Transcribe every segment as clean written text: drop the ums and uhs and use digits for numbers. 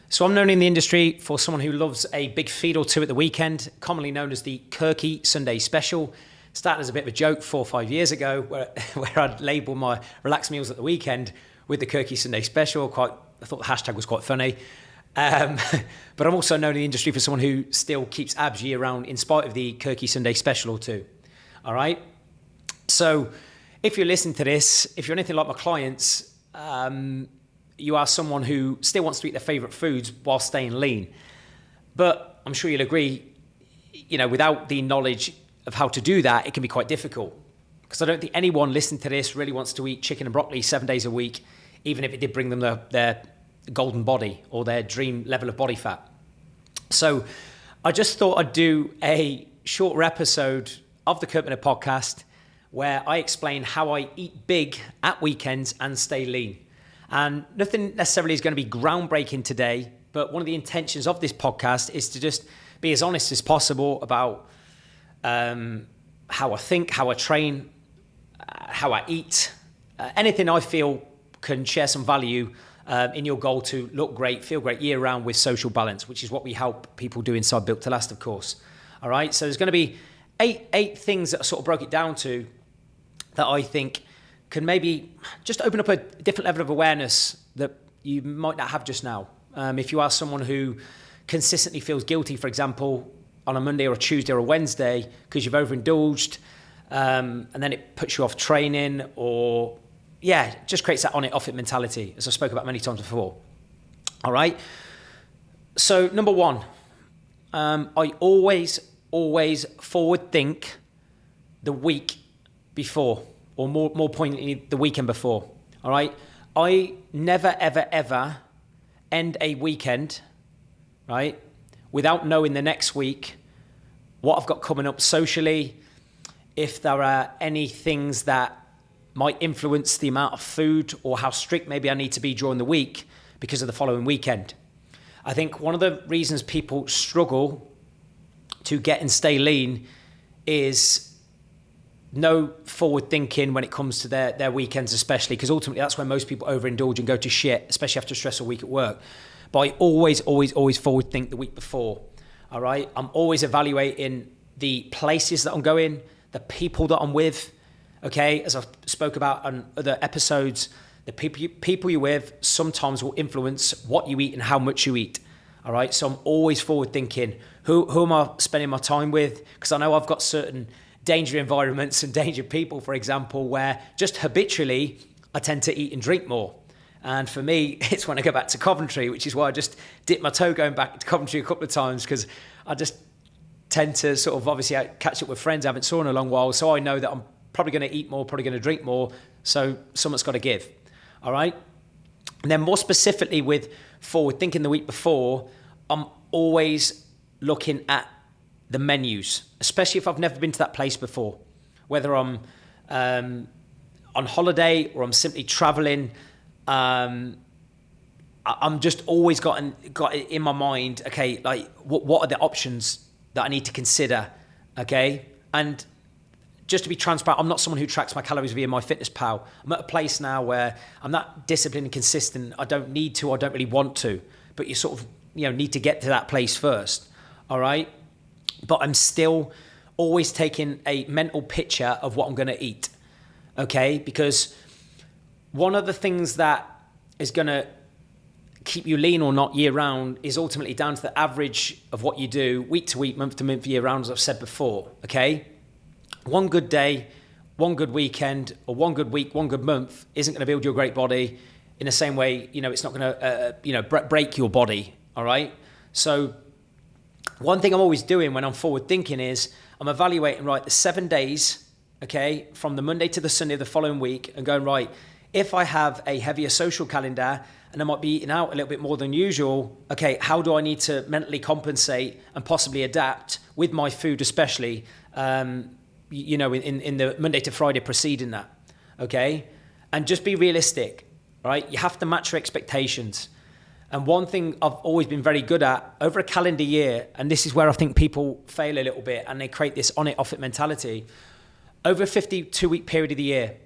So I'm known in the industry for someone who loves a big feed or two at the weekend, commonly known as the Kirk Sunday Special. Started as a bit of a joke 4 or 5 years ago where I'd label my relaxed meals at the weekend with the Kirk Sunday Special. I thought the hashtag was quite funny. But I'm also known in the industry for someone who still keeps abs year round in spite of the Kirk Sunday Special or two. All right? So if you're listening to this, if you're anything like my clients, you are someone who still wants to eat their favorite foods while staying lean. But I'm sure you'll agree, without the knowledge of how to do that, it can be quite difficult. Because I don't think anyone listening to this really wants to eat chicken and broccoli 7 days a week, even if it did bring them their golden body or their dream level of body fat. So I just thought I'd do a shorter episode of the Kirk Miller Podcast where I explain how I eat big at weekends and stay lean. And nothing necessarily is going to be groundbreaking today, but one of the intentions of this podcast is to just be as honest as possible about how I think, how I train, how I eat, anything I feel can share some value in your goal to look great, feel great year round with social balance, which is what we help people do inside Built to Last, of course. All right, so there's going to be eight things that I sort of broke it down to that I think can maybe just open up a different level of awareness that you might not have just now. If you are someone who consistently feels guilty, for example, on a Monday or a Tuesday or a Wednesday because you've overindulged, and then it puts you off training, or just creates that on it, off it mentality, as I spoke about many times before. All right. So number one, I always forward think the week before, or more poignantly, the weekend before. All right. I never, ever end a weekend, right, without knowing the next week what I've got coming up socially, if there are any things that might influence the amount of food or how strict maybe I need to be during the week because of the following weekend. I think one of the reasons people struggle to get and stay lean is no forward thinking when it comes to their weekends, especially, because ultimately that's when most people overindulge and go to shit, especially after a stressful week at work. But I always forward think the week before. All right. I'm always evaluating the places that I'm going, the people that I'm with. Okay. As I spoke about on other episodes, the people you're with sometimes will influence what you eat and how much you eat. All right. So I'm always forward thinking, who am I spending my time with? Because I know I've got certain danger environments and danger people, for example, where just habitually I tend to eat and drink more. And for me, it's when I go back to Coventry, which is why I just dipped my toe going back to Coventry a couple of times, because I just tend to sort of obviously catch up with friends I haven't saw in a long while. So I know that I'm probably going to eat more, probably going to drink more. So something's got to give. All right. And then more specifically with forward thinking the week before, I'm always looking at the menus, especially if I've never been to that place before, whether I'm on holiday or I'm simply traveling. I'm just always got it in my mind, okay, like what are the options that I need to consider, okay? And just to be transparent, I'm not someone who tracks my calories via MyFitnessPal. I'm at a place now where I'm not disciplined and consistent. I don't need to, I don't really want to, but you sort of, need to get to that place first, all right? But I'm still always taking a mental picture of what I'm going to eat, okay? Because one of the things that is going to keep you lean or not year round is ultimately down to the average of what you do week to week, month to month, year round, as I've said before, okay? One good day, one good weekend, or one good week, one good month isn't going to build your great body in the same way, it's not going to, break your body, all right? So one thing I'm always doing when I'm forward thinking is I'm evaluating, right, the 7 days, okay, from the Monday to the Sunday of the following week, and going, right, if I have a heavier social calendar and I might be eating out a little bit more than usual, okay, how do I need to mentally compensate and possibly adapt with my food, especially, in the Monday to Friday preceding that, okay? And just be realistic, right? You have to match your expectations. And one thing I've always been very good at over a calendar year, and this is where I think people fail a little bit and they create this on it, off it mentality. Over a 52-week period of the year,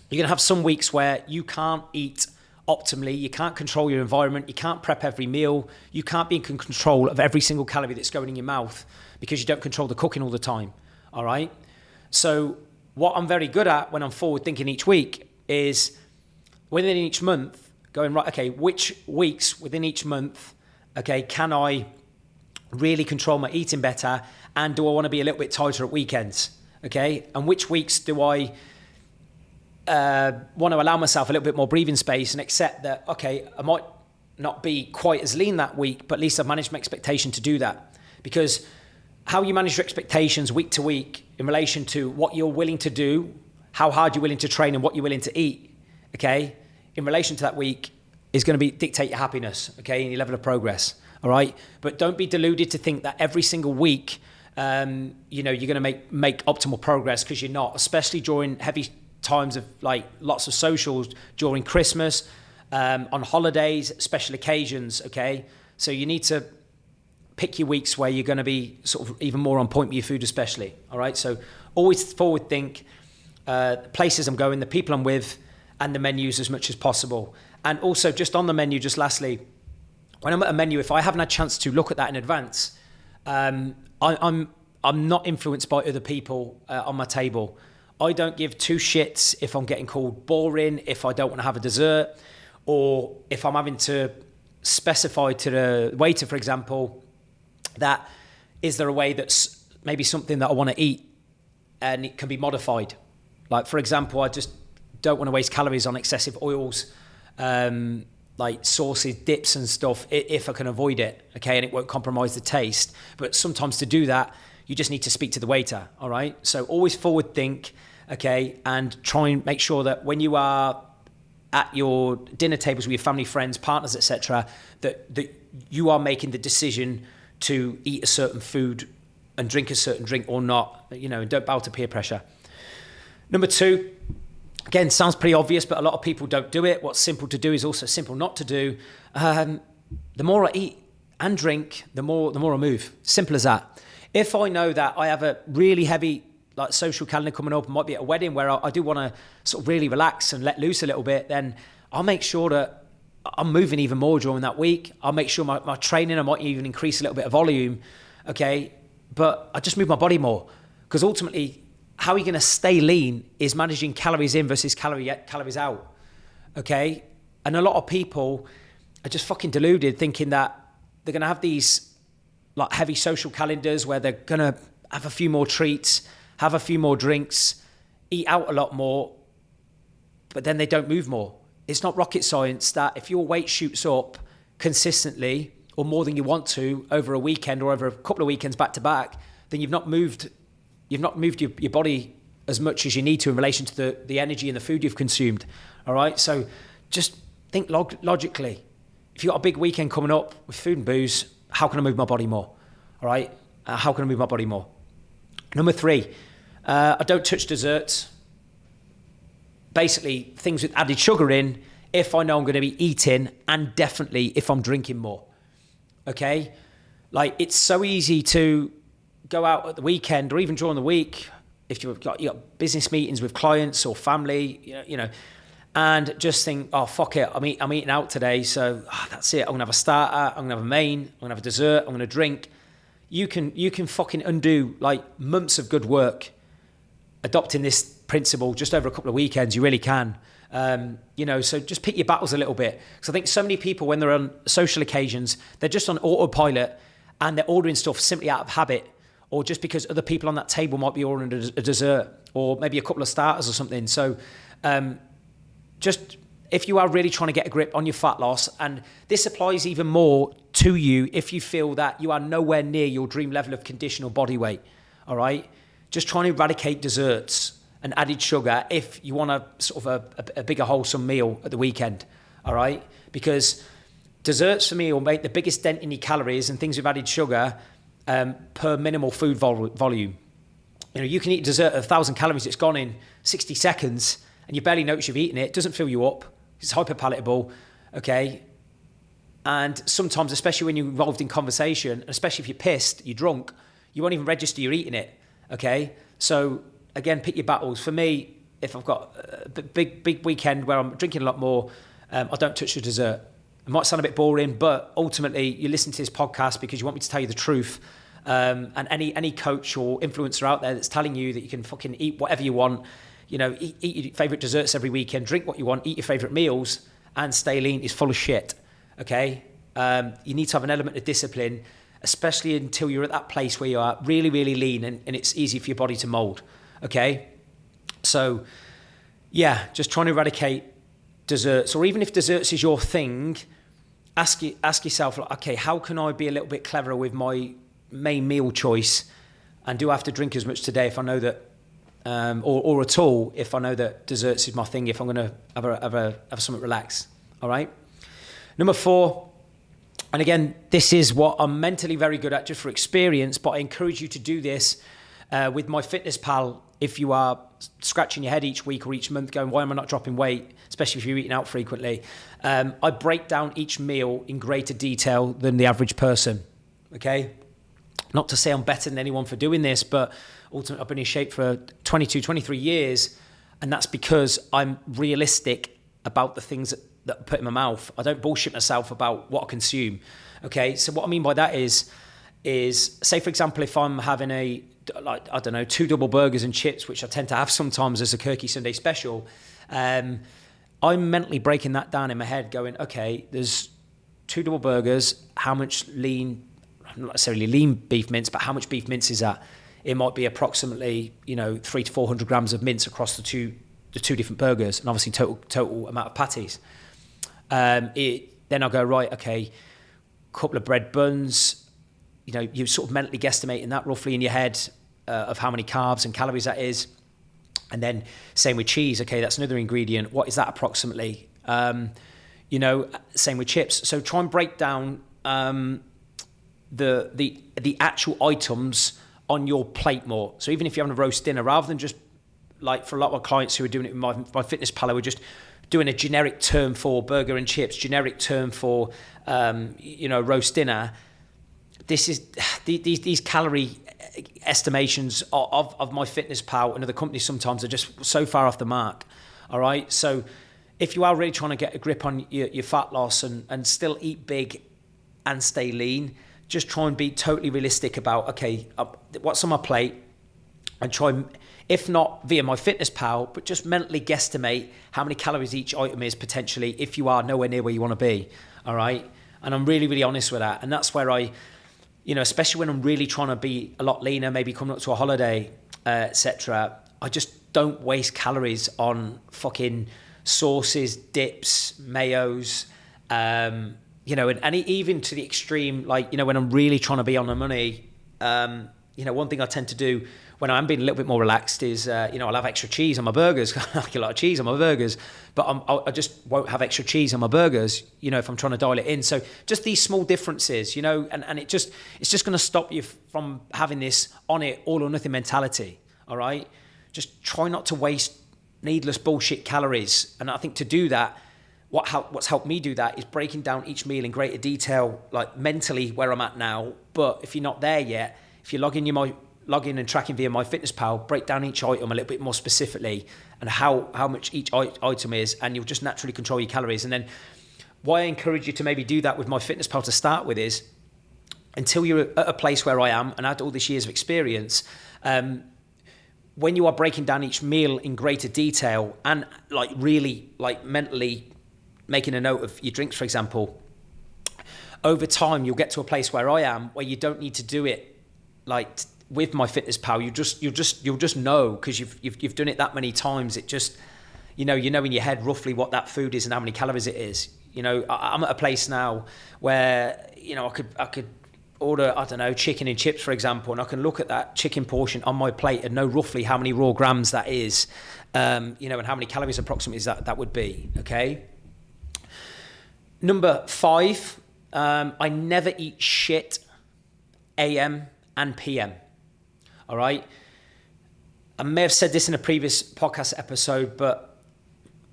you're going to have some weeks where you can't eat optimally. You can't control your environment. You can't prep every meal. You can't be in control of every single calorie that's going in your mouth because you don't control the cooking all the time. All right. So what I'm very good at when I'm forward thinking each week is within each month going, right, okay, which weeks within each month, okay, can I really control my eating better? And do I want to be a little bit tighter at weekends? Okay. And which weeks do I want to allow myself a little bit more breathing space and accept that, okay, I might not be quite as lean that week, but at least I've managed my expectation to do that. Because how you manage your expectations week to week in relation to what you're willing to do, how hard you're willing to train and what you're willing to eat, okay, in relation to that week is going to dictate your happiness, okay, and your level of progress, all right? But don't be deluded to think that every single week, you're going to make optimal progress, because you're not, especially during heavy times of like lots of socials during Christmas, on holidays, special occasions, okay? So you need to pick your weeks where you're going to be sort of even more on point with your food especially, all right? So always forward think, places I'm going, the people I'm with, and the menus as much as possible. And also just on the menu, just lastly, when I'm at a menu, if I haven't had a chance to look at that in advance, I'm not influenced by other people on my table. I don't give two shits if I'm getting called boring, if I don't want to have a dessert, or if I'm having to specify to the waiter, for example, that is there a way that's maybe something that I want to eat and it can be modified. Like, for example, I just don't want to waste calories on excessive oils, like sauces, dips and stuff, if I can avoid it, okay, and it won't compromise the taste. But sometimes to do that, you just need to speak to the waiter, all right? So always forward think, okay, and try and make sure that when you are at your dinner tables with your family, friends, partners, etc., that you are making the decision to eat a certain food and drink a certain drink or not, and don't bow to peer pressure. Number 2, again, sounds pretty obvious, but a lot of people don't do it. What's simple to do is also simple not to do. The more I eat and drink, the more I move. Simple as that. If I know that I have a really heavy like social calendar coming up, I might be at a wedding where I do want to sort of really relax and let loose a little bit, then I'll make sure that I'm moving even more during that week. I'll make sure my training, I might even increase a little bit of volume, okay? But I just move my body more, because ultimately, how you're going to stay lean is managing calories in versus calories out, okay? And a lot of people are just fucking deluded, thinking that they're going to have these like heavy social calendars where they're going to have a few more treats, have a few more drinks, eat out a lot more, but then they don't move more. It's not rocket science that if your weight shoots up consistently or more than you want to over a weekend or over a couple of weekends back to back, then you've not moved your body as much as you need to in relation to the energy and the food you've consumed. All right. So just think logically. If you've got a big weekend coming up with food and booze, how can I move my body more? All right. How can I move my body more? Number 3, I don't touch desserts. Basically, things with added sugar in, if I know I'm going to be eating, and definitely if I'm drinking more. Okay? Like, it's so easy to go out at the weekend or even during the week, if you got business meetings with clients or family, and just think, oh, fuck it, I'm eating out today, so that's it. I'm going to have a starter, I'm going to have a main, I'm going to have a dessert, I'm going to drink. You can fucking undo like months of good work adopting this principle just over a couple of weekends. You really can. So just pick your battles a little bit. Because I think so many people, when they're on social occasions, they're just on autopilot and they're ordering stuff simply out of habit, or just because other people on that table might be ordering a dessert or maybe a couple of starters or something. So just if you are really trying to get a grip on your fat loss, and this applies even more to you if you feel that you are nowhere near your dream level of conditional body weight, all right? Just trying to eradicate desserts and added sugar if you want a sort of a bigger wholesome meal at the weekend, all right? Because desserts for me will make the biggest dent in your calories and things with added sugar per minimal food volume. You can eat a dessert of 1,000 calories, it's gone in 60 seconds, and you barely notice you've eaten it. It doesn't fill you up. It's hyperpalatable, okay? And sometimes, especially when you're involved in conversation, especially if you're pissed, you're drunk, you won't even register you're eating it, okay? So again, pick your battles. For me, if I've got a big weekend where I'm drinking a lot more, I don't touch the dessert. It might sound a bit boring, but ultimately you listen to this podcast because you want me to tell you the truth. And any coach or influencer out there that's telling you that you can fucking eat whatever you want, eat your favourite desserts every weekend, drink what you want, eat your favourite meals, and stay lean is full of shit, okay? You need to have an element of discipline, especially until you're at that place where you are really, really lean and it's easy for your body to mould, okay? So, yeah, just trying to eradicate desserts, or even if desserts is your thing, ask yourself, like, okay, how can I be a little bit cleverer with my main meal choice, and do I have to drink as much today if I know that, or at all if I know that desserts is my thing, if I'm going to have something relaxed, all right? Number 4, and again, this is what I'm mentally very good at just for experience, but I encourage you to do this with MyFitnessPal if you are scratching your head each week or each month going, why am I not dropping weight, especially if you're eating out frequently. I break down each meal in greater detail than the average person, okay? Not to say I'm better than anyone for doing this, but ultimately I've been in shape for 22, 23 years, and that's because I'm realistic about the things that I put in my mouth. I don't bullshit myself about what I consume, okay? So what I mean by that is say, for example, if I'm having 2 double burgers and chips, which I tend to have sometimes as a Kirky Sunday special, I'm mentally breaking that down in my head going, okay, there's 2 double burgers, how much lean, not necessarily lean beef mince, but how much beef mince is that? It might be approximately, 300 to 400 grams of mince across the two different burgers, and obviously total amount of patties. Then I'll go, right, okay, couple of bread buns, you're sort of mentally guesstimating that roughly in your head of how many carbs and calories that is. And then same with cheese, okay, that's another ingredient. What is that approximately? Same with chips. So try and break down the actual items on your plate more. So even if you're having a roast dinner, rather than just like for a lot of our clients who are doing it with my MyFitnessPal, we're just doing a generic term for burger and chips, generic term for roast dinner. This is these calorie estimations of MyFitnessPal and other companies sometimes are just so far off the mark. All right, so if you are really trying to get a grip on your fat loss and still eat big and stay lean, just try and be totally realistic about, okay, what's on my plate, and try, if not via MyFitnessPal, but just mentally guesstimate how many calories each item is potentially if you are nowhere near where you want to be. All right, and I'm really, really honest with that, and that's where I, especially when I'm really trying to be a lot leaner, maybe coming up to a holiday, etc. I just don't waste calories on fucking sauces, dips, mayos, and even to the extreme, like, when I'm really trying to be on the money, one thing I tend to do when I'm being a little bit more relaxed is, I'll have extra cheese on my burgers. I like a lot of cheese on my burgers, but I just won't have extra cheese on my burgers, if I'm trying to dial it in. So just these small differences, and it's just going to stop you from having this on it all or nothing mentality. All right. Just try not to waste needless bullshit calories. And I think to do that, what's helped me do that is breaking down each meal in greater detail, like mentally where I'm at now. But if you're not there yet, if you're logging and tracking via MyFitnessPal, break down each item a little bit more specifically and how much each item is, and you'll just naturally control your calories. And then why I encourage you to maybe do that with MyFitnessPal to start with is, until you're at a place where I am and had all these years of experience, when you are breaking down each meal in greater detail and really mentally making a note of your drinks, for example, over time you'll get to a place where I am, where you don't need to do it with MyFitnessPal. You'll just know, because you've done it that many times. It just, in your head roughly what that food is and how many calories it is. I'm at a place now where I could order, I don't know, chicken and chips, for example, and I can look at that chicken portion on my plate and know roughly how many raw grams that is, and how many calories approximately that would be. Okay. Number 5, I never eat shit AM and PM. All right. I may have said this in a previous podcast episode, but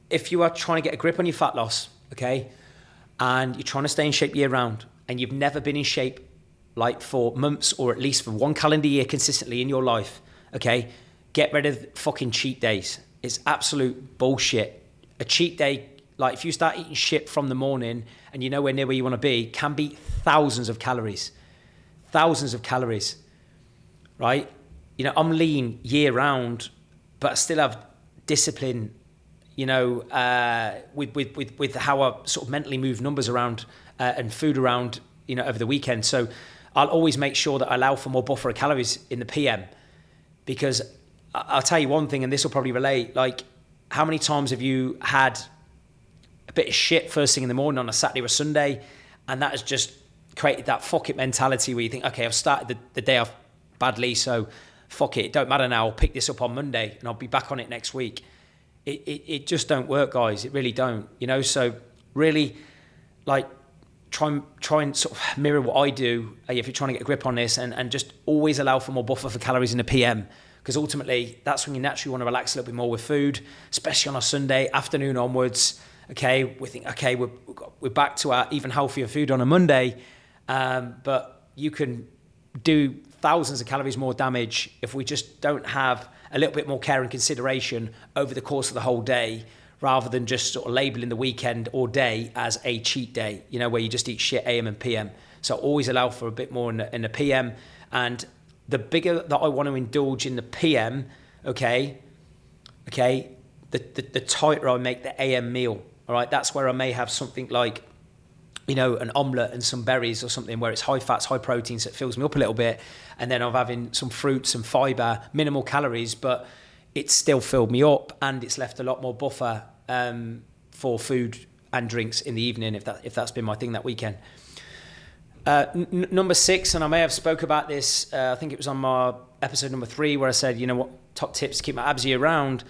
if you are trying to get a grip on your fat loss, okay, and you're trying to stay in shape year round, and you've never been in shape for months or at least for 1 calendar year consistently in your life, okay, get rid of fucking cheat days. It's absolute bullshit. A cheat day like if you start eating shit from the morning and you're nowhere near where you want to be, can be thousands of calories, right? You know, I'm lean year round, but I still have discipline, you know, with how I sort of mentally move numbers around and food around, you know, over the weekend. So I'll always make sure that I allow for more buffer of calories in the PM, because I'll tell you one thing, and this will probably relate, like how many times have you had a bit of shit first thing in the morning on a Saturday or a Sunday, and that has just created that fuck it mentality where you think, okay, I've started the day off badly, so fuck it don't matter now, I'll pick this up on Monday and I'll be back on it next week. It just don't work, guys. It really don't, you know. So really, like, try and sort of mirror what I do if you're trying to get a grip on this, and just always allow for more buffer for calories in the PM, because ultimately that's when you naturally want to relax a little bit more with food, especially on a Sunday afternoon onwards. Okay, we think, okay, we're back to our even healthier food on a Monday, but you can do thousands of calories more damage if we just don't have a little bit more care and consideration over the course of the whole day, rather than just sort of labeling the weekend or day as a cheat day, you know, where you just eat shit AM and PM. So always allow for a bit more in the PM. And the bigger that I want to indulge in the PM, the tighter I make the AM meal. All right, that's where I may have something like, you know, an omelette and some berries or something where it's high fats, high protein, so it fills me up a little bit. And then I'm having some fruits and fiber, minimal calories, but it's still filled me up, and it's left a lot more buffer for food and drinks in the evening, if that's been my thing that weekend. Number 6, and I may have spoke about this, I think it was on my episode number 3, where I said, you know what, top tips to keep my abs year round.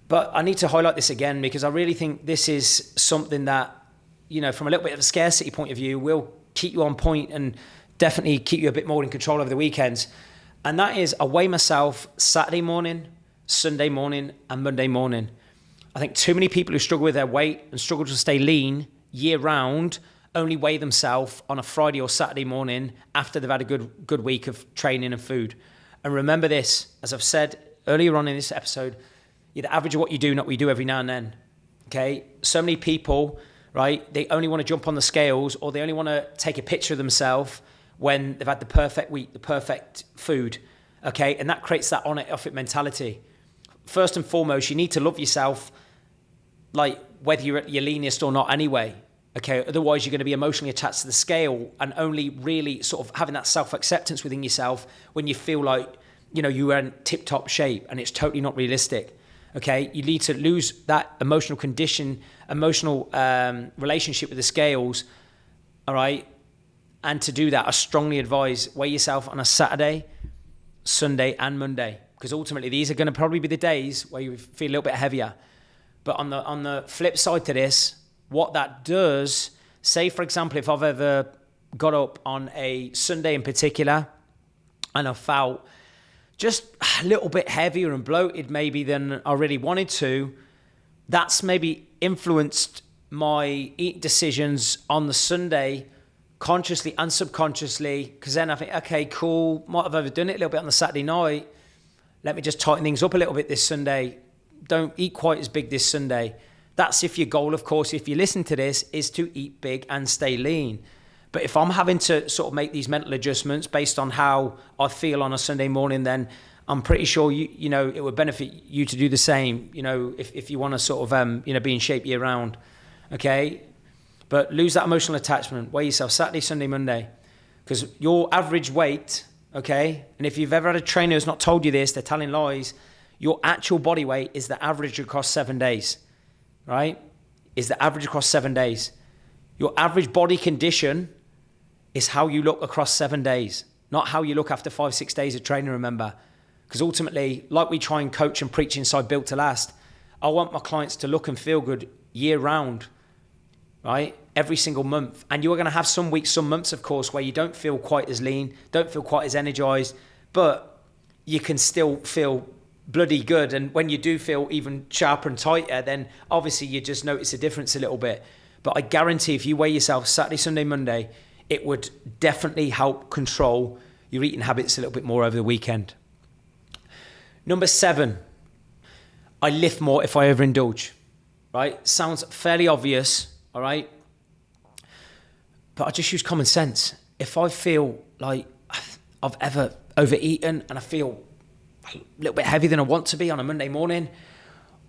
But I need to highlight this again, because I really think this is something that, you know, from a little bit of a scarcity point of view, will keep you on point and definitely keep you a bit more in control over the weekends. And that is, I weigh myself Saturday morning, Sunday morning, and Monday morning. I think too many people who struggle with their weight and struggle to stay lean year round only weigh themselves on a Friday or Saturday morning after they've had a good week of training and food. And remember this, as I've said earlier on in this episode, you're the average of what you do, not what you do every now and then. Okay? So many people, right, they only want to jump on the scales, or they only want to take a picture of themselves when they've had the perfect week, the perfect food. Okay? And that creates that on it, off it mentality. First and foremost, you need to love yourself, like whether you're at your leanest or not anyway. Okay, otherwise you're going to be emotionally attached to the scale and only really sort of having that self-acceptance within yourself when you feel like, you know, you are in tip-top shape, and it's totally not realistic. Okay, you need to lose that emotional condition, emotional relationship with the scales, all right? And to do that, I strongly advise weigh yourself on a Saturday, Sunday, and Monday, because ultimately these are going to probably be the days where you feel a little bit heavier. But on the flip side to this, what that does, say for example, if I've ever got up on a Sunday in particular and I felt just a little bit heavier and bloated maybe than I really wanted to, that's maybe influenced my eating decisions on the Sunday consciously and subconsciously, because then I think, okay, cool, might have overdone it a little bit on the Saturday night. Let me just tighten things up a little bit this Sunday. Don't eat quite as big this Sunday. That's if your goal, of course, if you listen to this, is to eat big and stay lean. But if I'm having to sort of make these mental adjustments based on how I feel on a Sunday morning, then I'm pretty sure you know it would benefit you to do the same. You know, if you want to sort of be in shape year round, okay. But lose that emotional attachment. Weigh yourself Saturday, Sunday, Monday, because your average weight, okay. And if you've ever had a trainer who's not told you this, they're telling lies. Your actual body weight is the average across 7 days, right? Is the average across 7 days. Your average body condition is how you look across 7 days, not how you look after 5-6 days of training, remember. Because ultimately, like we try and coach and preach inside Built to Last, I want my clients to look and feel good year round, right? Every single month. And you are going to have some weeks, some months, of course, where you don't feel quite as lean, don't feel quite as energized, but you can still feel bloody good. And when you do feel even sharper and tighter, then obviously you just notice a difference a little bit. But I guarantee if you weigh yourself Saturday, Sunday, Monday, it would definitely help control your eating habits a little bit more over the weekend. Number 7, I lift more if I overindulge, right? Sounds fairly obvious, all right? But I just use common sense. If I feel like I've ever overeaten and I feel a little bit heavier than I want to be on a Monday morning,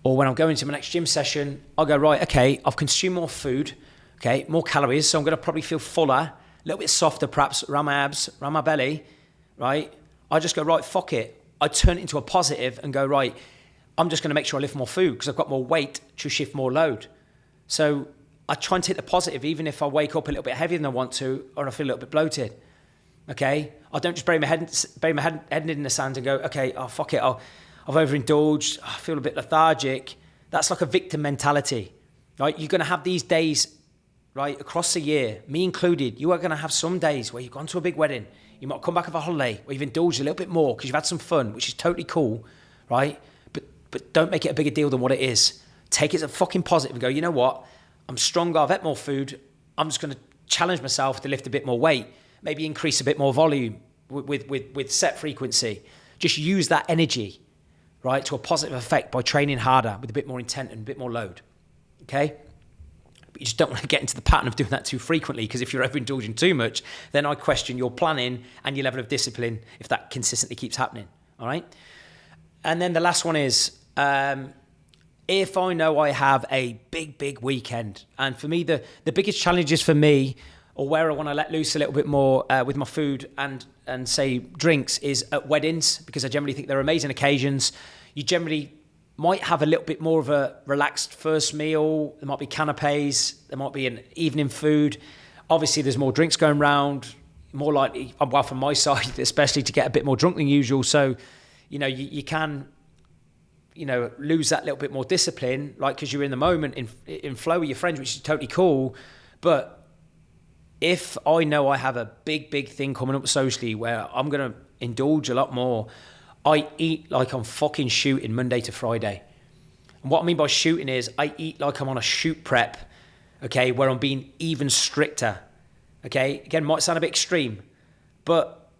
or when I'm going to my next gym session, I'll go, right, okay, I've consumed more food, okay, more calories, so I'm going to probably feel fuller, a little bit softer perhaps around my abs, around my belly, right? I just go, right, fuck it. I turn it into a positive and go, right, I'm just going to make sure I lift more food because I've got more weight to shift more load. So I try and take the positive even if I wake up a little bit heavier than I want to or I feel a little bit bloated, okay? I don't just bury my head in the sand and go, okay, oh, fuck it, I've overindulged, I feel a bit lethargic. That's like a victim mentality, right? You're going to have these days, right, across the year, me included. You are going to have some days where you've gone to a big wedding. You might come back off a holiday where you've indulged a little bit more because you've had some fun, which is totally cool, right? But don't make it a bigger deal than what it is. Take it as a fucking positive and go, you know what? I'm stronger, I've ate more food. I'm just going to challenge myself to lift a bit more weight, maybe increase a bit more volume with set frequency. Just use that energy, right, to a positive effect by training harder with a bit more intent and a bit more load, okay? But you just don't want to get into the pattern of doing that too frequently because if you're overindulging too much, then I question your planning and your level of discipline if that consistently keeps happening, all right? And then the last one is, if I know I have a big weekend, and for me, the biggest challenges for me, or where I want to let loose a little bit more with my food and say drinks, is at weddings, because I generally think they're amazing occasions. You generally might have a little bit more of a relaxed first meal. There might be canapes. There might be an evening food. Obviously, there's more drinks going around, more likely, well, from my side, especially to get a bit more drunk than usual. So, you can, lose that little bit more discipline, like, because you're in the moment, in flow with your friends, which is totally cool. But if I know I have a big thing coming up socially where I'm going to indulge a lot more, I eat like I'm fucking shooting Monday to Friday. And what I mean by shooting is I eat like I'm on a shoot prep, okay, where I'm being even stricter, okay? Again, might sound a bit extreme, but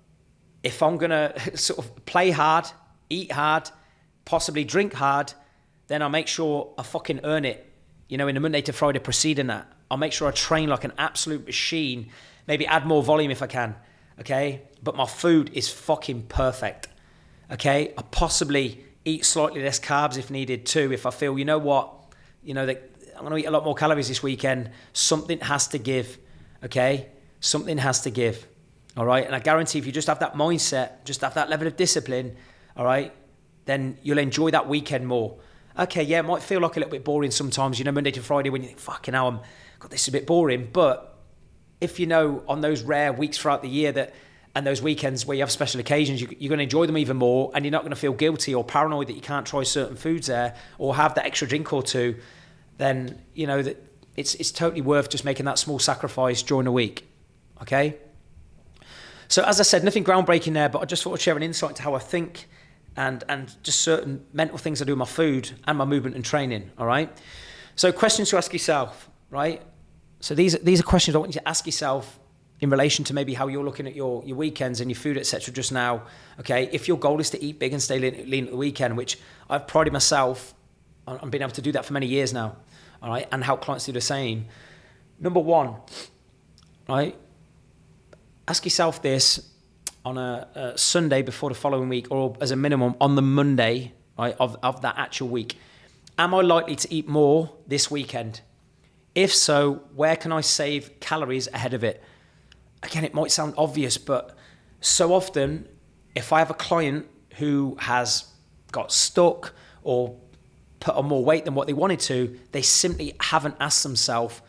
if I'm going to sort of play hard, eat hard, possibly drink hard, then I'll make sure I fucking earn it, in the Monday to Friday preceding that. I'll make sure I train like an absolute machine, maybe add more volume if I can, okay? But my food is fucking perfect, okay? I possibly eat slightly less carbs if needed too, if I feel, you know what, I'm going to eat a lot more calories this weekend. Something has to give, okay? Something has to give, all right? And I guarantee if you just have that mindset, just have that level of discipline, all right, then you'll enjoy that weekend more. Okay, yeah, it might feel like a little bit boring sometimes, Monday to Friday when you think, fucking hell, God, this is a bit boring. But if on those rare weeks throughout the year and those weekends where you have special occasions, you're going to enjoy them even more, and you're not going to feel guilty or paranoid that you can't try certain foods there or have that extra drink or two, then, that it's totally worth just making that small sacrifice during the week, okay? So as I said, nothing groundbreaking there, but I just thought I'd share an insight into how I think and just certain mental things I do with my food and my movement and training, all right? So questions to ask yourself, right? So these are questions I want you to ask yourself in relation to maybe how you're looking at your weekends and your food, etc. just now, okay? If your goal is to eat big and stay lean at the weekend, which I've prided myself on being able to do that for many years now, all right? And help clients do the same. Number one, right? Ask yourself this on a Sunday before the following week, or as a minimum on the Monday, right, of that actual week. Am I likely to eat more this weekend? If so, where can I save calories ahead of it? Again, it might sound obvious, but so often, if I have a client who has got stuck or put on more weight than what they wanted to, they simply haven't asked themselves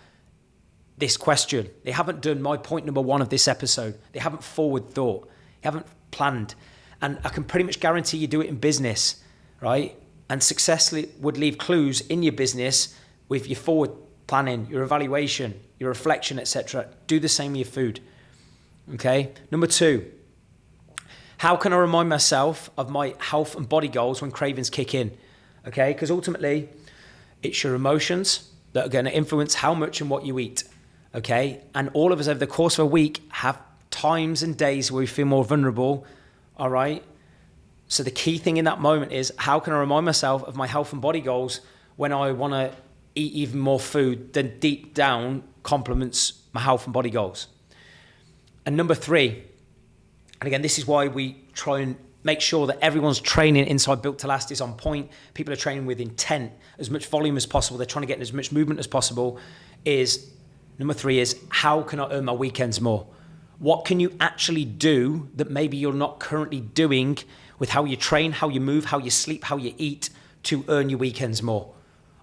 this question. They haven't done my point number one of this episode. They haven't forward thought. They haven't planned. And I can pretty much guarantee you do it in business, right? And successfully would leave clues in your business with your forward planning, your evaluation, your reflection, etc. Do the same with your food, okay? Number two, how can I remind myself of my health and body goals when cravings kick in, okay? Because ultimately, it's your emotions that are going to influence how much and what you eat, okay? And all of us over the course of a week have times and days where we feel more vulnerable, all right? So the key thing in that moment is, how can I remind myself of my health and body goals when I want to eat even more food than deep down complements my health and body goals. And number 3, and again, this is why we try and make sure that everyone's training inside Built to Last is on point. People are training with intent, as much volume as possible. They're trying to get in as much movement as possible. Number 3 is, how can I earn my weekends more? What can you actually do that maybe you're not currently doing with how you train, how you move, how you sleep, how you eat to earn your weekends more?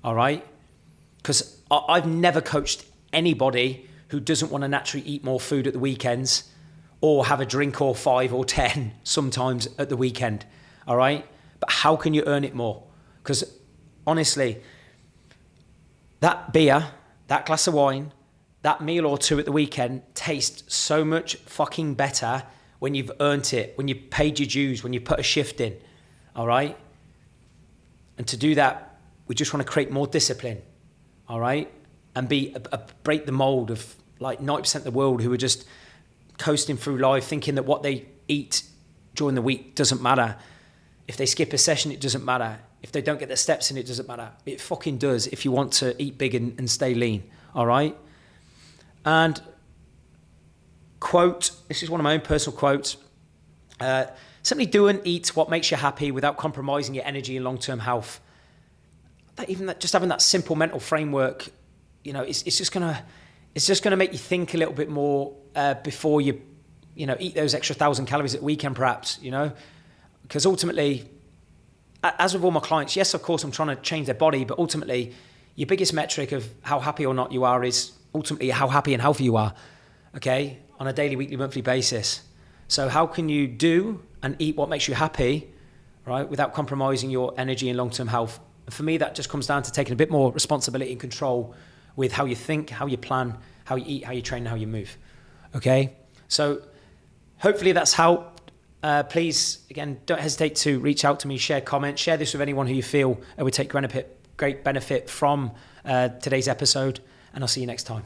All right? Because I've never coached anybody who doesn't want to naturally eat more food at the weekends or have a drink or 5 or 10 sometimes at the weekend. All right? But how can you earn it more? Because honestly, that beer, that glass of wine, that meal or 2 at the weekend tastes so much fucking better when you've earned it, when you've paid your dues, when you put a shift in. All right? And to do that, we just want to create more discipline. All right? And break the mold of like 90% of the world who are just coasting through life thinking that what they eat during the week doesn't matter. If they skip a session, it doesn't matter. If they don't get their steps in, it doesn't matter. It fucking does if you want to eat big and stay lean. All right? And quote, this is one of my own personal quotes. Simply do and eat what makes you happy without compromising your energy and long-term health. Just having that simple mental framework, it's just gonna make you think a little bit more before you eat those extra 1,000 calories at the weekend, perhaps. Because ultimately, as with all my clients, yes, of course, I'm trying to change their body, but ultimately, your biggest metric of how happy or not you are is ultimately how happy and healthy you are. Okay, on a daily, weekly, monthly basis. So how can you do and eat what makes you happy, right, without compromising your energy and long-term health? And for me, that just comes down to taking a bit more responsibility and control with how you think, how you plan, how you eat, how you train, and how you move. Okay? So hopefully that's helped. Please, again, don't hesitate to reach out to me, share comments, share this with anyone who you feel would take great benefit from today's episode, and I'll see you next time.